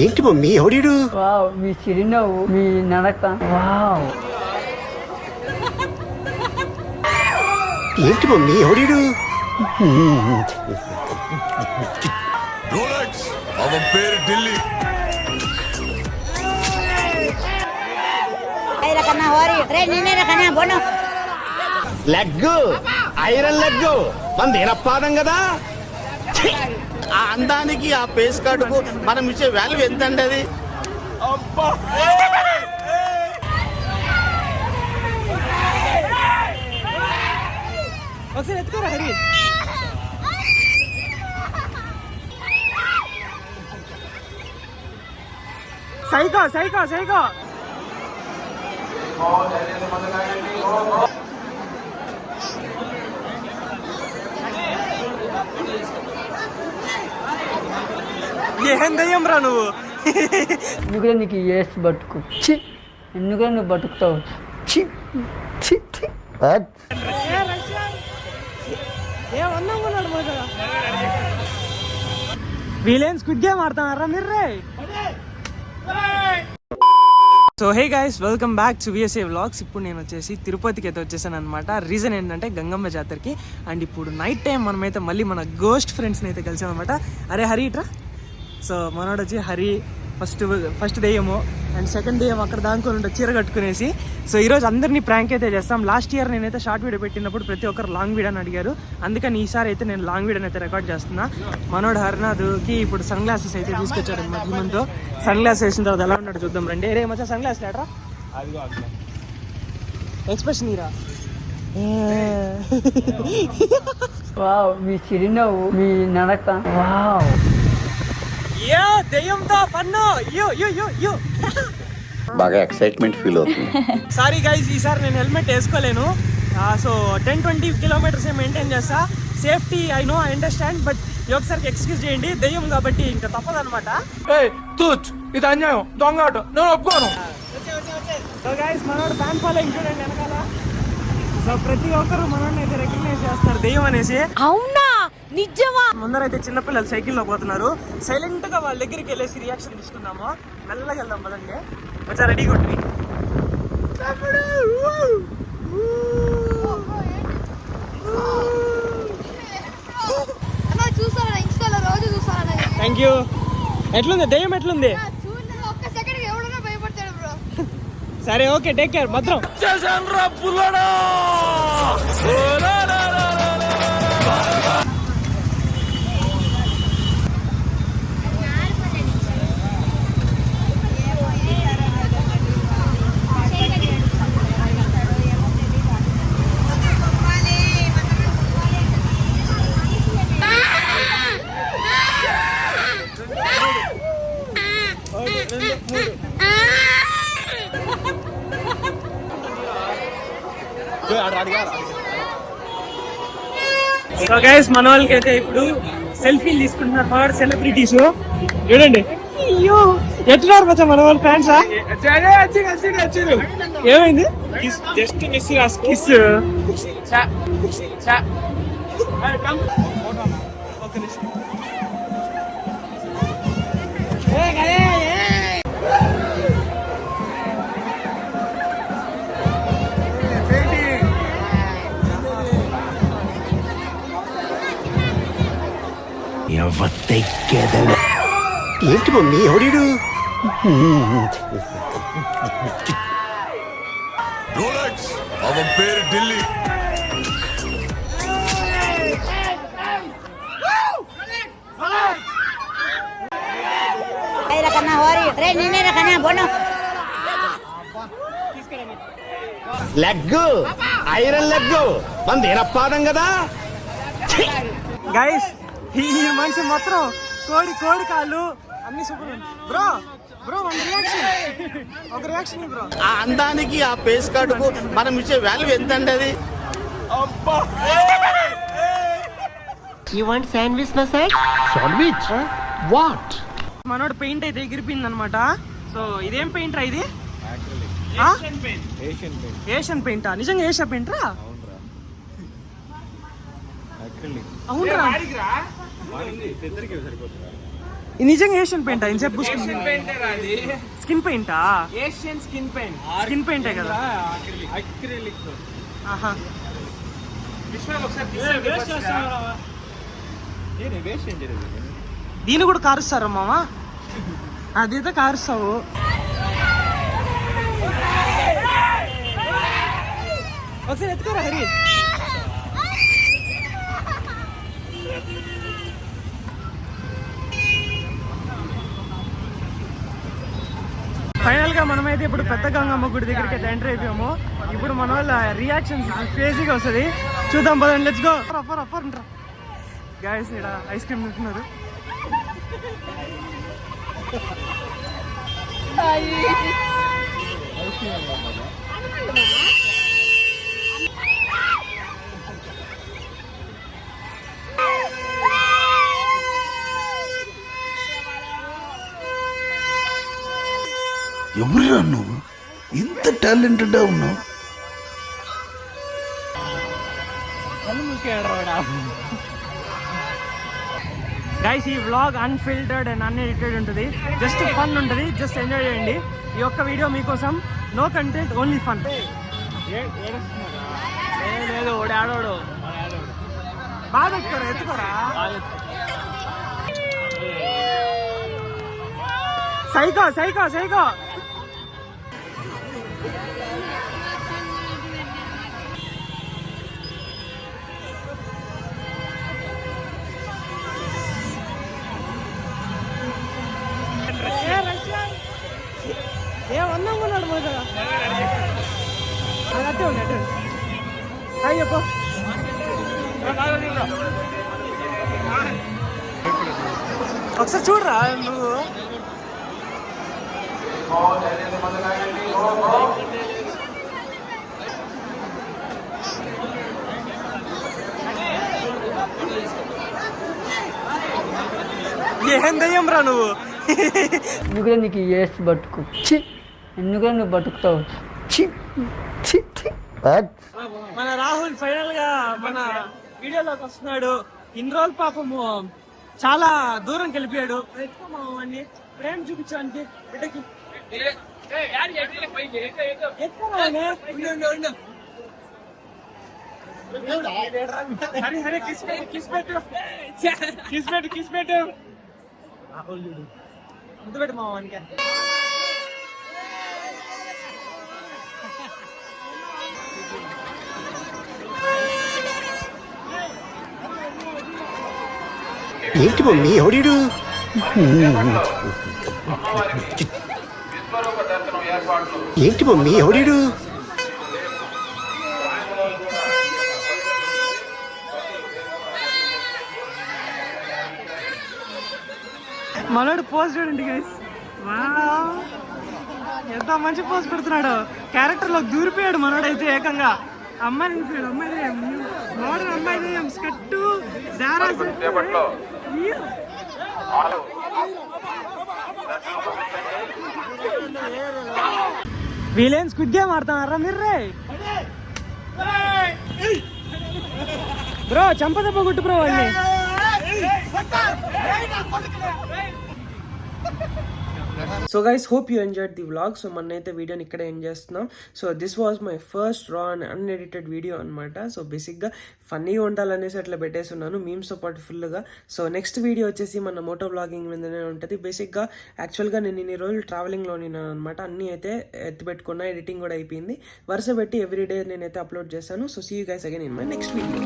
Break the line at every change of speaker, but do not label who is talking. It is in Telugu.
ఏంటి మమ్మీ ఎవడీడు?
వావ్, మీ చిరునవ్వు, మీ నడక, వావ్.
ఏంటి మమ్మీ ఎవడీడు?
రోలెక్స్ అవన్ పేరు ఢిల్లీ.
లెగ్ ఐరన్ లెగ్ మన పాదం కదా.
ఆ అందానికి ఆ పేస్ కార్డుకు మనం ఇచ్చే వాల్యూ ఎంత అండి అది? అబ్బా
ఒకసారి ఎత్తుకోరా హరి. Psycho psycho psycho. ఏం దయ్యం రా నువ్వు.
ఎందుకంటే నీకు ఏసి బతుకు చి, ఎందుకంటే నువ్వు బతుకుతావు చి చి చి.
ఏమన్నాడు మాట. వీలేం స్క్విడ్ గేమ్ ఆడుతున్నారా మీరు రే. So hey guys, welcome back to VSA vlogs. ఇప్పుడు నేను వచ్చేసి తిరుపతికి అయితే వచ్చేసాను అనమాట. రీజన్ ఏంటంటే గంగమ్మ జాతరకి. అండ్ ఇప్పుడు నైట్ టైం మనమైతే మళ్ళీ మన గోస్ట్ ఫ్రెండ్స్ని అయితే కలిసాం అనమాట. అరే హరి ఇట్రా. సో మనోడు వచ్చి హరి ఫస్ట్ దెయ్యము, అండ్ సెకండ్ దెయ్యం అక్కడ దానికొని ఉంటే చీర కట్టుకునేసి. సో ఈరోజు అందరినీ ప్రాంక్ అయితే చేస్తాం. లాస్ట్ ఇయర్ నేనైతే షార్ట్ వీడియో పెట్టినప్పుడు ప్రతి ఒక్కరు లాంగ్ వీడియో అని అడిగారు. అందుకని ఈసారి అయితే నేను లాంగ్ వీడియోని అయితే రికార్డ్ చేస్తున్నా. మనోడు హరినాథ్కి ఇప్పుడు సన్ గ్లాసెస్ అయితే తీసుకొచ్చాడు అనమాట. హీమంతో సన్ గ్లాస్ వేసిన తర్వాత ఎలా ఉన్నాడు చూద్దాం రండి. రే మచ్చా సన్ గ్లాస్ లేటరా. ఎక్స్ప్రెషన్ ఇరా.
వావ్, మీ చిరునవ్వు, మీ నడక, వావ్.
దెయ్యంతో పన్ను
బాగా ఎక్సైట్మెంట్ ఫీల్ అవుతుంది.
సారీ గైస్, ఈసారి నేను హెల్మెట్ వేసుకోలేను. సో 10-20 కిలోమీటర్స్ మెయింటైన్ చేస్తా. Safety I know, I understand, but ఒకసారికి ఎక్స్క్యూజ్ చేయండి. దెయ్యం కాబట్టి ఇంకా తప్పదనమాట.
ఇది అన్యాయం, దొంగ ఆట, నేను ఒప్పుకోను.
సో గైస్, మనోడు ఫ్యాన్ ఫాలోయింగ్ చూడండి వెనకాల. సో ప్రతి ఒక్కరు మనోడిని అయితే రికగ్నైజ్ చేస్తున్నారు దెయ్యం అనేసి.
అవునా, నిజమా?
ముందరైతే చిన్నపిల్లలు సైకిల్లో పోతున్నారు. సైలెంట్ గా వాళ్ళ దగ్గరికి వెళ్ళేసి రియాక్షన్ తీసుకుందాము. మెల్లగా వెళ్దాం పదండి. వచ్చా రెడీ కొట్టి. Thank you. ఎట్లుంది దెయ్యం, ఎట్లుంది? సరే ఓకే, టేక్ కేర్, భద్రం. సో గైస్, మన వాళ్ళకి అయితే ఇప్పుడు సెల్ఫీలు తీసుకుంటున్నారు ఫర్ సెలబ్రిటీస్. చూడండి, అయ్యో ఎట్లున్నారు మచ్చా మన వాళ్ళు ఫ్యాన్సా? ఏమైంది? Just miss kiss.
ఏంటి మమ్మీ ఎవడీడు?
రోలెక్స్ అవన్ పేరు ఢిల్లీ.
లెగ్ ఐరన్ లెగ్ మన పాదం కదా.
గైస్, ఈ మనిషి మాత్రం కోడి కాళ్ళు అన్ని సూపర్. బ్రో బ్రో ఒక రియాక్షన్ బ్రో.
ఆ అందానికి ఆ పేస్ కార్డుకు మనం ఇచ్చే వాల్యూ ఎంత అండి అది? అబ్బా
శాండ్విచ్ వాట్?
మనోడు పెయింట్ అయితే ఎగిరిపోయింది అనమాట. సో ఇదేం పెయింట్ రా ఇది? ఏషియన్ పెయింటా? నిజంగా ఏషియా పెయింట్ రా? అవునరా? ఇది నిజంగా ఏషియన్ పెయింట్ ఇంతసేపు స్కిన్ పెయింటా?
Asian skin paint.
స్కిన్ పెయింటే కదా.
అక్రిలిక్.
ఆహా. దీన్ని కూడా కారుస్తారా మామ? అదైతే కారుస్తావు. ఒకసారి ఎత్తుకోరా హరి. ఫైనల్ గా మనమైతే ఇప్పుడు పెద్ద గంగమ్మ గుడి దగ్గరికి అయితే ఎంటర్ అయిపోయాము. ఇప్పుడు మన వాళ్ళ రియాక్షన్స్ క్రేజీగా వస్తుంది, చూద్దాం పదండి. Let's go. గాయస్ ఇక్కడ ఐస్ క్రీమ్ తింటున్నారు.
ఎవరురా నువ్వు ఇంత టాలెంటెడ్ ఉన్నావు?
గైస్ ఈ వ్లాగ్ అన్ఫిల్టర్డ్ అండ్ అన్ఎడిటెడ్ ఉంటుంది, జస్ట్ ఫన్ ఉంటుంది, జస్ట్ ఎంజాయ్ చేయండి. ఈ ఒక్క వీడియో మీకోసం, నో కంటెంట్, ఓన్లీ ఫన్.
లేదు ఓడాడోడు.
బాగా ఎత్తుకోరా, ఎత్తుకోరా. Psycho psycho psycho. ఏ వందంగా ఉన్నాడు మొదట. అట్టే ఉంది, అట్టే ఉంది. హాయ్ చెప్పు. ఒకసారి చూడరా నువ్వు. ఏం దయ్యం రా నువ్వు.
ఎందుకురా నీకు ఏస్ బతుకు చి, ఎందుకురా నువ్వు బతుకుతావు చి చి చి.
మన రాహుల్ ఫైనల్ గా మన వీడియోలోకి వస్తున్నాడు. ఇన్ని రోజులు పాపము చాలా దూరం వెళ్ళిపోయాడు. ఎత్తుకోమాన్ని ప్రేమ చూపించడానికి బిడ్డకి. ముద్దు పెట్టు మావానికి.
ఏంటి మమ్మీ ఎవడీడు? ఏంటి మమ్మీ ఎవడీడు?
మనోడు పోజ్ చూడండి గైస్. ఎంత మంచి పోజ్ పెడుతున్నాడు. క్యారెక్టర్ లో దూరిపోయాడు మనోడైతే. ఏకంగా అమ్మాయి నిలిపోయాడు. అమ్మాయి మోడల్ అమ్మాయి స్కట్టు జారా వీళ్ళేం స్క్విడ్ గేమ్ ఆడుతున్నారా మీరు? బ్రో చంపదెబ్బ కొట్టు బ్రో వాళ్ళని. So guys hope you enjoyed the vlog. So మనైతే వీడియోని ఇక్కడ ఎండ్ చేస్తున్నాం. So this was my first raw and unedited video అనమాట. సో బేసిక్గా ఫన్నీగా ఉండాలనేసి అట్లా పెట్టేస్తున్నాను, మీమ్స్తో పాటు ఫుల్గా. సో నెక్స్ట్ వీడియో వచ్చేసి మన మోటో వ్లాగింగ్ మీదనే ఉంటుంది. బేసిక్గా యాక్చువల్గా నేను ఇన్ని రోజులు ట్రావెలింగ్లో ఉన్నాను అనమాట. అన్నీ అయితే ఎత్తి పెట్టుకున్నా, ఎడిటింగ్ కూడా అయిపోయింది. వరుస పెట్టి ఎవ్రీడే నేనైతే అప్లోడ్ చేస్తాను. So see you guys again in my next video.